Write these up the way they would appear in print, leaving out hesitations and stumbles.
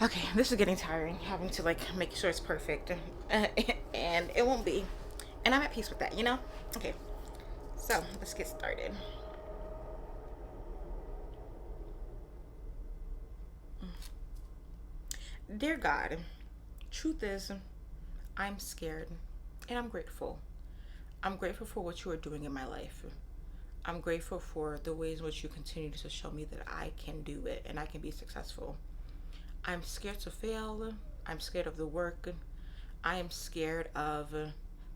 Okay, this is getting tiring, having to like make sure it's perfect, and it won't be. And I'm at peace with that, you know? Okay, so let's get started. Dear God, truth is, I'm scared and I'm grateful. I'm grateful for what you are doing in my life. I'm grateful for the ways in which you continue to show me that I can do it and I can be successful. I'm scared to fail. I'm scared of the work. I am scared of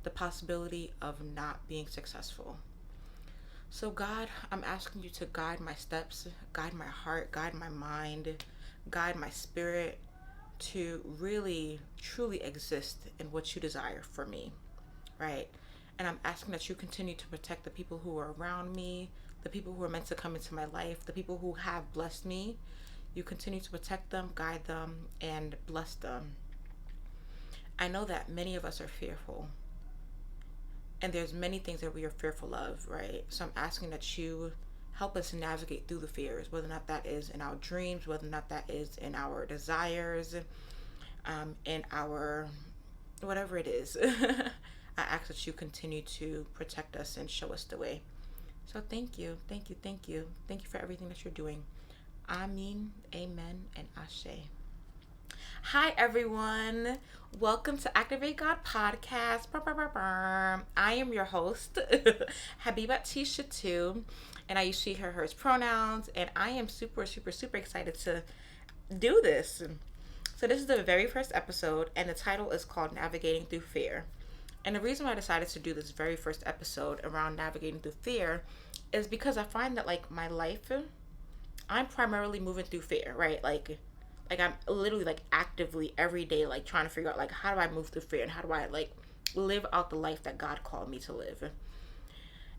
the possibility of not being successful. So, God, I'm asking you to guide my steps, guide my heart, guide my mind, guide my spirit to really, truly exist in what you desire for me, right? And I'm asking that you continue to protect the people who are around me, the people who are meant to come into my life, the people who have blessed me. You continue to protect them, guide them, and bless them. I know that many of us are fearful, and there's many things that we are fearful of, right? So I'm asking that you help us navigate through the fears, whether or not that is in our dreams, whether or not that is in our desires, in our whatever it is. I ask that you continue to protect us and show us the way. So thank you, thank you, thank you, thank you for everything that you're doing. Amen, amen, and ashe. Hi, everyone. Welcome to Activate God Podcast. I am your host, Habibat Tisha 2, and I use she, her, hers pronouns, and I am super, super, super excited to do this. So, this is the very first episode, and the title is called Navigating Through Fear. And the reason why I decided to do this very first episode around navigating through fear is because I find that, like, my life, I'm primarily moving through fear, right? Like I'm literally like actively every day like trying to figure out like how do I move through fear and how do I like live out the life that God called me to live.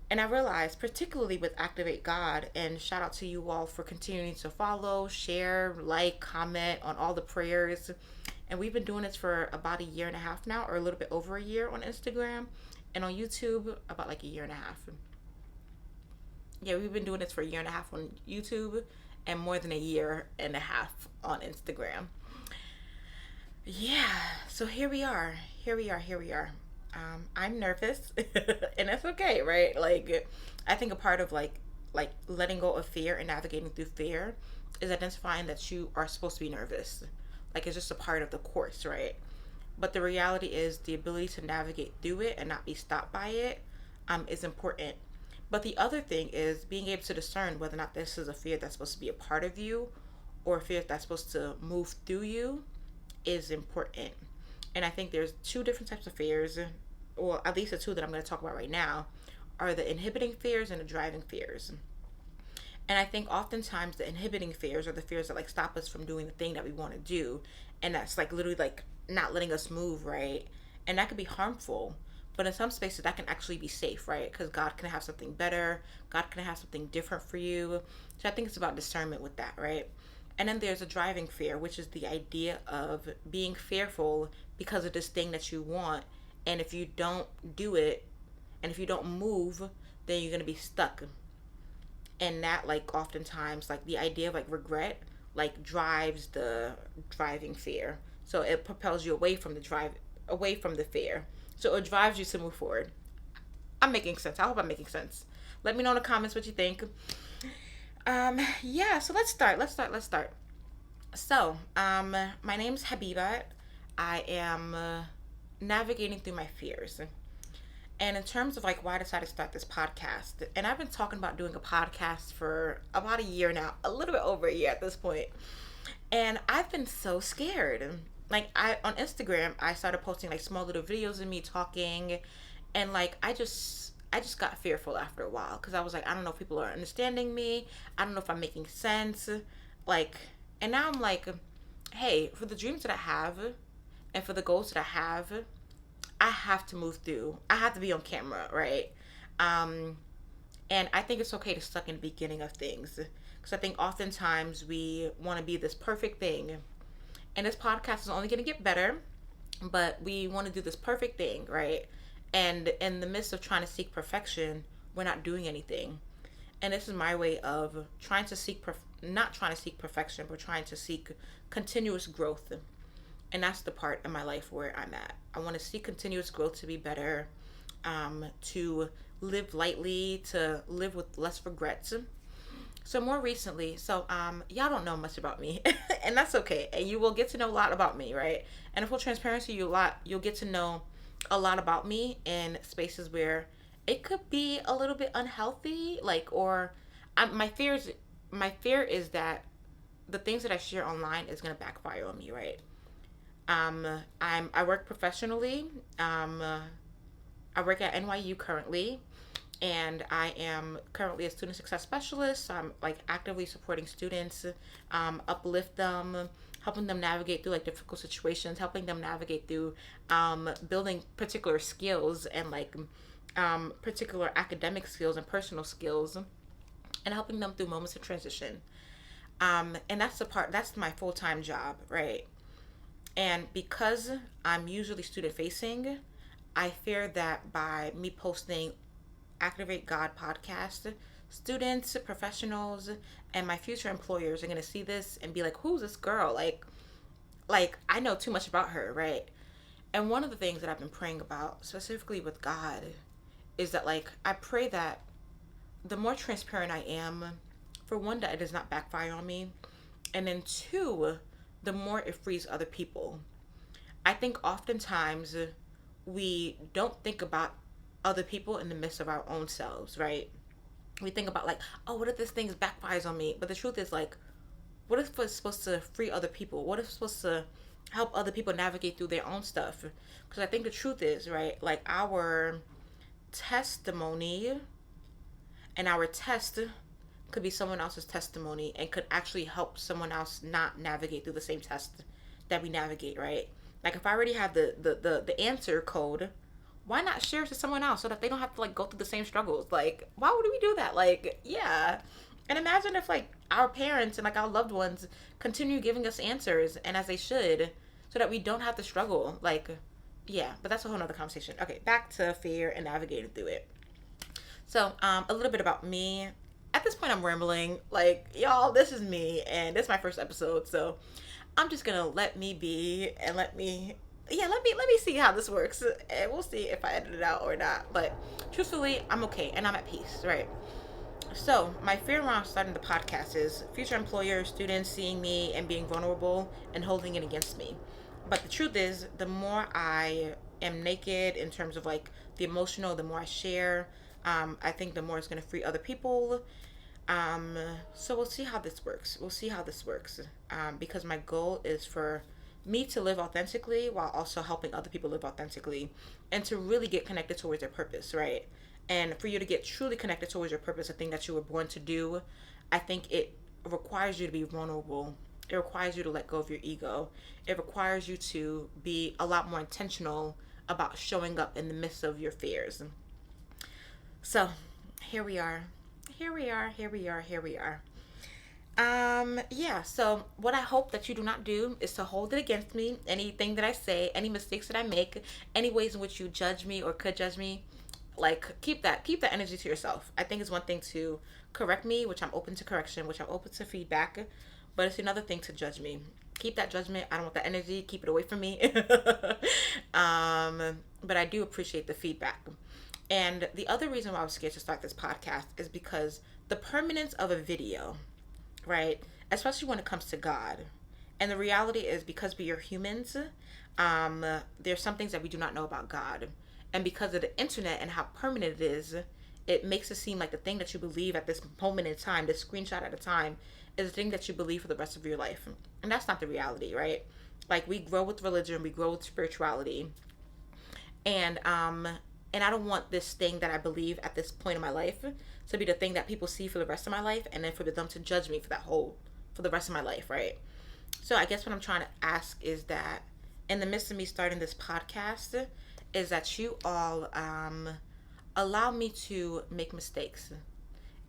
And I realized, particularly with Activate God, and shout out to you all for continuing to follow, share, like, comment on all the prayers. And we've been doing this for about a year and a half now, or a little bit over a year on Instagram, and on YouTube, about like a year and a half. Yeah, we've been doing this for a year and a half on YouTube and more than a year and a half on Instagram. Yeah, so here we are. Here we are. Here we are. I'm nervous, and that's okay, right? Like, I think a part of like letting go of fear and navigating through fear is identifying that you are supposed to be nervous. Like, it's just a part of the course, right? But the reality is the ability to navigate through it and not be stopped by it is important. But the other thing is being able to discern whether or not this is a fear that's supposed to be a part of you or a fear that's supposed to move through you is important. And I think there's two different types of fears, or at least the two that I'm going to talk about right now, are the inhibiting fears and the driving fears. And I think oftentimes the inhibiting fears are the fears that like stop us from doing the thing that we want to do. And that's like literally like not letting us move, right? And that could be harmful. But in some spaces that can actually be safe, right? Because God can have something better. God can have something different for you. So I think it's about discernment with that, right? And then there's a driving fear, which is the idea of being fearful because of this thing that you want. And if you don't do it, and if you don't move, then you're going to be stuck. And that like oftentimes like the idea of like regret like drives the driving fear, so it propels you away from the fear, so it drives you to move forward. I'm making sense. I hope I'm making sense. Let me know in the comments what you think. Yeah, so let's start. So my name's Habibat. I am navigating through my fears. And in terms of like why I decided to start this podcast, and I've been talking about doing a podcast for about a year now, a little bit over a year at this point. And I've been so scared. Like I on Instagram, I started posting like small little videos of me talking, and like I just got fearful after a while because I was like, I don't know if people are understanding me. I don't know if I'm making sense. Like, and now I'm like, hey, for the dreams that I have and for the goals that I have to move through. I have to be on camera, right? Um, and I think it's okay to suck in the beginning of things. Because I think oftentimes we want to be this perfect thing. And this podcast is only going to get better, but we want to do this perfect thing, right? And in the midst of trying to seek perfection, we're not doing anything. And this is my way of trying to seek, not trying to seek perfection, but trying to seek continuous growth. And that's the part in my life where I'm at. I want to see continuous growth, to be better, to live lightly, to live with less regrets. So more recently, y'all don't know much about me, and that's okay. And you will get to know a lot about me, right? And full transparency, you'll get to know a lot about me in spaces where it could be a little bit unhealthy, like, or my fear is that the things that I share online is gonna backfire on me, right? I work professionally. I work at NYU currently, and I am currently a student success specialist. So I'm like actively supporting students, uplift them, helping them navigate through like difficult situations, helping them navigate through building particular skills and like particular academic skills and personal skills, and helping them through moments of transition. And that's my full time job, right? And because I'm usually student facing, I fear that by me posting Activate God podcast, students, professionals, and my future employers are gonna see this and be like, "Who's this girl?" Like I know too much about her, right? And one of the things that I've been praying about, specifically with God, is that like I pray that the more transparent I am, for one, that it does not backfire on me, and then two, the more it frees other people. I think oftentimes we don't think about other people in the midst of our own selves, right? We think about like, oh, what if this thing backfires on me? But the truth is like, what if it's supposed to free other people? What if it's supposed to help other people navigate through their own stuff? Because I think the truth is, right, like our testimony and our test could be someone else's testimony and could actually help someone else not navigate through the same test that we navigate, right? Like if I already have the answer code, why not share it to someone else so that they don't have to like go through the same struggles? Like, why would we do that? Like, yeah. And imagine if like our parents and like our loved ones continue giving us answers, and as they should, so that we don't have to struggle. Like, yeah, but that's a whole nother conversation. Okay, back to fear and navigating through it. So, a little bit about me. At this point, I'm rambling. Like, y'all, this is me, and this is my first episode. So, I'm just gonna let me be and let me see how this works, and we'll see if I edit it out or not. But truthfully, I'm okay, and I'm at peace, right? So, my fear around starting the podcast is future employers, students seeing me and being vulnerable and holding it against me. But the truth is, the more I am naked in terms of like the emotional, the more I share, I think the more it's going to free other people. Um, so we'll see how this works. We'll see how this works. Because my goal is for me to live authentically while also helping other people live authentically and to really get connected towards their purpose, right? And for you to get truly connected towards your purpose, the thing that you were born to do, I think it requires you to be vulnerable. It requires you to let go of your ego. It requires you to be a lot more intentional about showing up in the midst of your fears. So, here we are. Here we are. Here we are. Here we are. Yeah, so what I hope that you do not do is to hold it against me. Anything that I say, any mistakes that I make, any ways in which you judge me or could judge me, like keep that energy to yourself. I think it's one thing to correct me, which I'm open to correction, which I'm open to feedback, but it's another thing to judge me. Keep that judgment. I don't want that energy. Keep it away from me. But I do appreciate the feedback. And the other reason why I was scared to start this podcast is because the permanence of a video, right? Especially when it comes to God. And the reality is because we are humans, there's some things that we do not know about God. And because of the internet and how permanent it is, it makes it seem like the thing that you believe at this moment in time, this screenshot at a time, is the thing that you believe for the rest of your life. And that's not the reality, right? Like we grow with religion, we grow with spirituality. And I don't want this thing that I believe at this point in my life to be the thing that people see for the rest of my life, and then for them to judge me for the rest of my life, right? So I guess what I'm trying to ask is that in the midst of me starting this podcast, is that you all allow me to make mistakes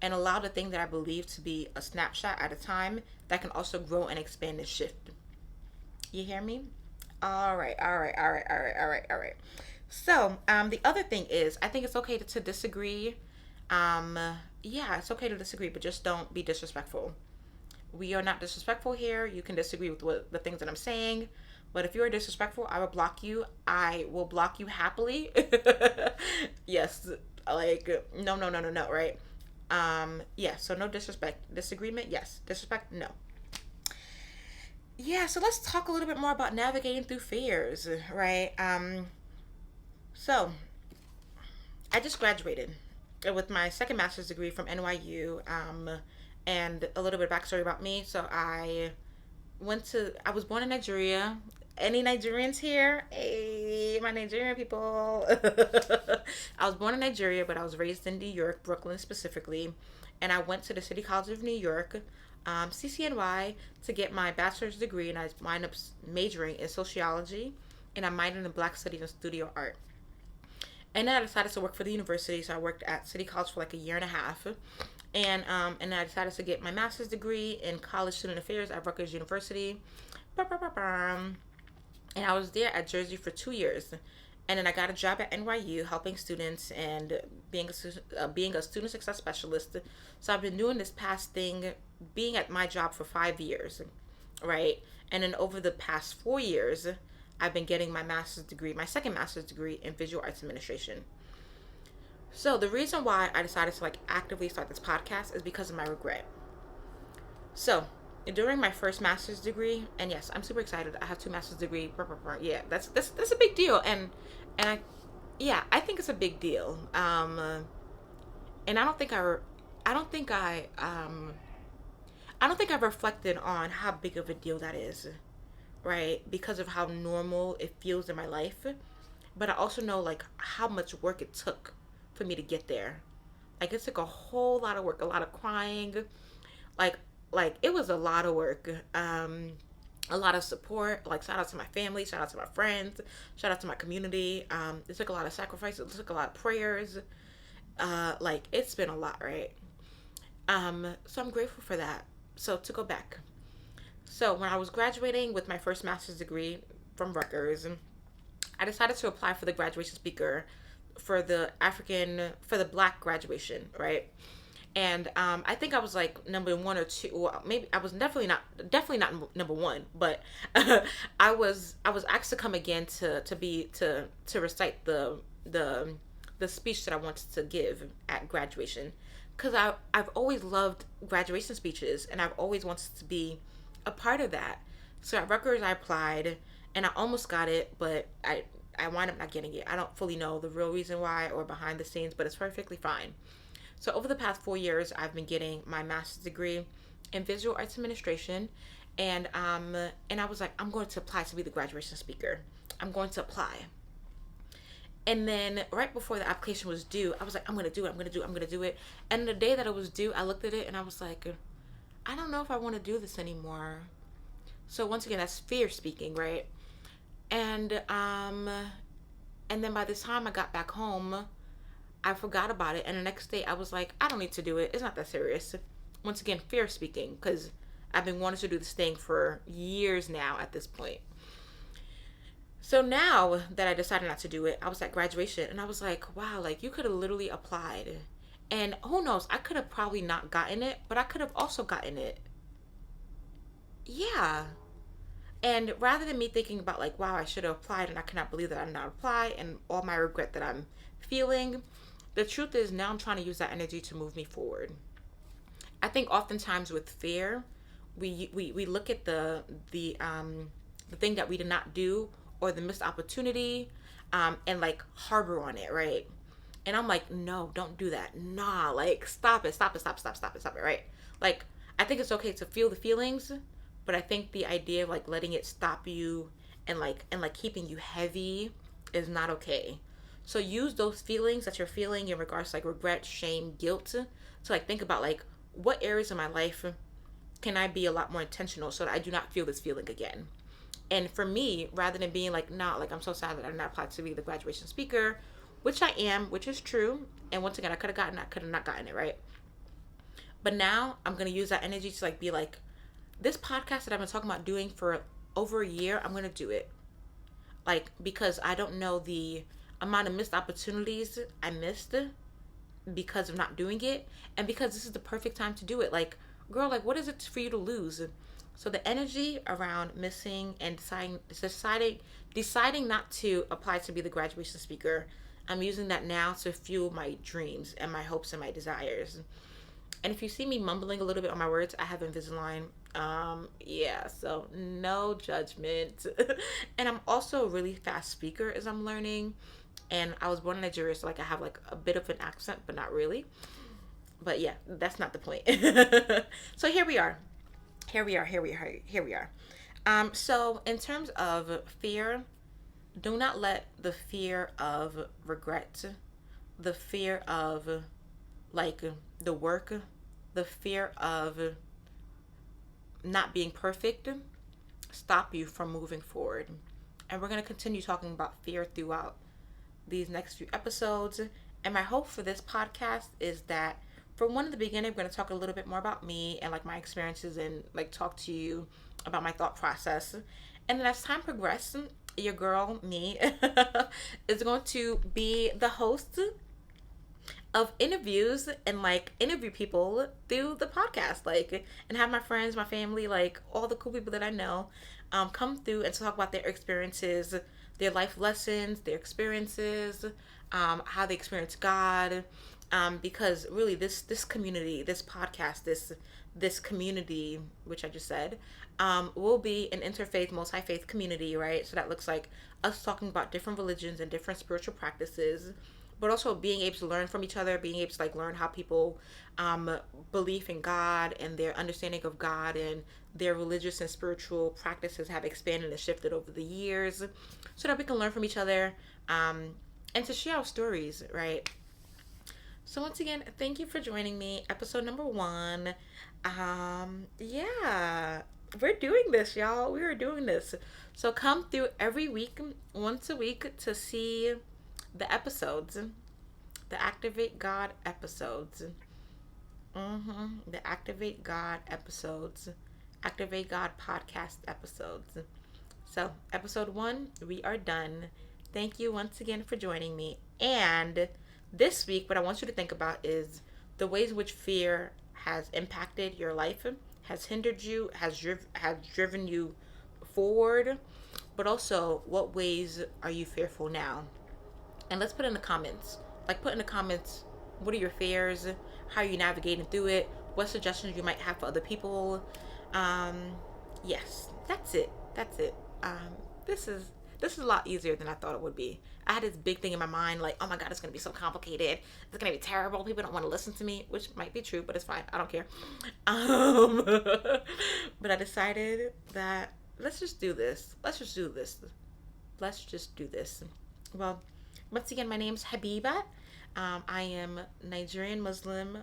and allow the thing that I believe to be a snapshot at a time that can also grow and expand and shift. You hear me? All right, all right, all right, all right, all right, all right. So, the other thing is, I think it's okay to disagree. Um, yeah, it's okay to disagree, but just don't be disrespectful. We are not disrespectful here. You can disagree with the things that I'm saying, but if you are disrespectful, I will block you. I will block you happily. Yes, like no, no, no, no, no, right? Yeah. So no disrespect. Disagreement, yes. Disrespect, no. Yeah. So let's talk a little bit more about navigating through fears, right? So I just graduated with my second master's degree from NYU. And a little bit of backstory about me. So I was born in Nigeria. Any Nigerians here? Hey, my Nigerian people. I was born in Nigeria, but I was raised in New York, Brooklyn specifically. And I went to the City College of New York, CCNY, to get my bachelor's degree. And I wound up majoring in sociology. And I minored in Black Studies and Studio Art. And then I decided to work for the university. So I worked at City College for like a year and a half. And I decided to get my master's degree in college student affairs at Rutgers University. And I was there at Jersey for 2 years. And then I got a job at NYU helping students and being a student success specialist. So I've been doing this past thing, being at my job for 5 years, right? And then over the past 4 years, I've been getting my master's degree, my second master's degree in visual arts administration. So the reason why I decided to like actively start this podcast is because of my regret. So during my first master's degree, and yes, I'm super excited. I have two master's degree. Yeah, that's a big deal, and yeah, I think it's a big deal. And I don't think I don't think I've reflected on how big of a deal that is, right? Because of how normal it feels in my life, but I also know like how much work it took for me to get there. Like it took a whole lot of work, a lot of crying, like like it was a lot of work. A lot of support. Like shout out to my family, shout out to my friends, shout out to my community. It took a lot of sacrifice. It took a lot of prayers. Like it's been a lot, right? So I'm grateful for that. So to go back, so when I was graduating with my first master's degree from Rutgers, I decided to apply for the graduation speaker for the Black graduation, right? And I think I was like number one or two. Well, maybe I was definitely not number one, but I was asked to come again to recite the speech that I wanted to give at graduation, because I've always loved graduation speeches and I've always wanted to be a part of that. So at Rutgers I applied and I almost got it, but I wind up not getting it. I don't fully know the real reason why or behind the scenes, but it's perfectly fine. So over the past 4 years, I've been getting my master's degree in visual arts administration, and I was like, I'm going to apply to be the graduation speaker. I'm going to apply. And then right before the application was due, I was like, I'm gonna do it. I'm gonna do it. And the day that it was due, I looked at it and I was like, I don't know if I want to do this anymore. So once again, that's fear speaking, right? And and then by the time I got back home, I forgot about it. And the next day, I was like, I don't need to do it. It's not that serious. Once again, fear speaking, because I've been wanting to do this thing for years now at this point. So now that I decided not to do it, I was at graduation and I was like, wow, like you could have literally applied. And who knows, I could have probably not gotten it, but I could have also gotten it. Yeah. And rather than me thinking about like, wow, I should have applied and I cannot believe that I did not apply and all my regret that I'm feeling, the truth is now I'm trying to use that energy to move me forward. I think oftentimes with fear, we look at the thing that we did not do or the missed opportunity, and like harbor on it, right? And I'm like, no, don't do that. Nah, like stop it, stop it, right? Like I think it's okay to feel the feelings, but I think the idea of like letting it stop you and like keeping you heavy is not okay. So use those feelings that you're feeling in regards to like regret, shame, guilt to like think about like what areas of my life can I be a lot more intentional so that I do not feel this feeling again. And for me, rather than being like, nah, like I'm so sad that I did not apply to be the graduation speaker, which I am, which is true. And once again, I could have not gotten it, right? But now I'm gonna use that energy to like be like, this podcast that I've been talking about doing for over a year, I'm gonna do it. Like because I don't know the amount of missed opportunities I missed because of not doing it, and because this is the perfect time to do it. Like, girl, like, what is it for you to lose? So the energy around missing and deciding not to apply to be the graduation speaker, I'm using that now to fuel my dreams and my hopes and my desires. And if you see me mumbling a little bit on my words, I have Invisalign. Yeah, so no judgment. And I'm also a really fast speaker as I'm learning. And I was born in Nigeria, so like I have like a bit of an accent, but not really. But yeah, that's not the point. So here we are. Here we are. So in terms of fear, do not let the fear of regret, the fear of like the work, the fear of not being perfect stop you from moving forward. And we're going to continue talking about fear throughout these next few episodes. And my hope for this podcast is that from one in the beginning, we're going to talk a little bit more about me and like my experiences and like talk to you about my thought process. And then as time progresses, your girl, me, is going to be the host of interviews and like interview people through the podcast, like, and have my friends, my family, like all the cool people that I know come through and talk about their experiences, their life lessons, their experiences, how they experience God, because really this community, this podcast, this community, which I just said, will be an interfaith, multi-faith community, right? So that looks like us talking about different religions and different spiritual practices, but also being able to learn from each other, being able to like learn how people believe in God and their understanding of God and their religious and spiritual practices have expanded and shifted over the years, so that we can learn from each other, and to share our stories, right? So once again, thank you for joining me. Episode number 1. Yeah, we're doing this, y'all. We are doing this. So come through every week, once a week, to see the episodes, the Activate God episodes. The Activate God episodes, Activate God podcast episodes. So episode 1, we are done. Thank you once again for joining me. And this week, what I want you to think about is the ways in which fear has impacted your life, has hindered you, has driven you forward, but also what ways are you fearful now? And let's put in the comments. Like, put in the comments, what are your fears? How are you navigating through it? What suggestions you might have for other people? Yes, that's it. That's it. This is a lot easier than I thought it would be. I had this big thing in my mind, like, oh my God, it's gonna be so complicated. It's gonna be terrible. People don't want to listen to me, which might be true, but it's fine. I don't care. But I decided that let's just do this. Let's just do this. Let's just do this. Well, once again, my name's Habibat. I am Nigerian Muslim,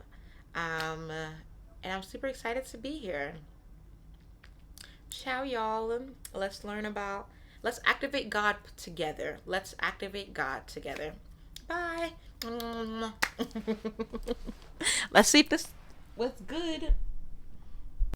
and I'm super excited to be here. Ciao, y'all. Let's activate God together. Let's activate God together. Bye. Let's see if this was good.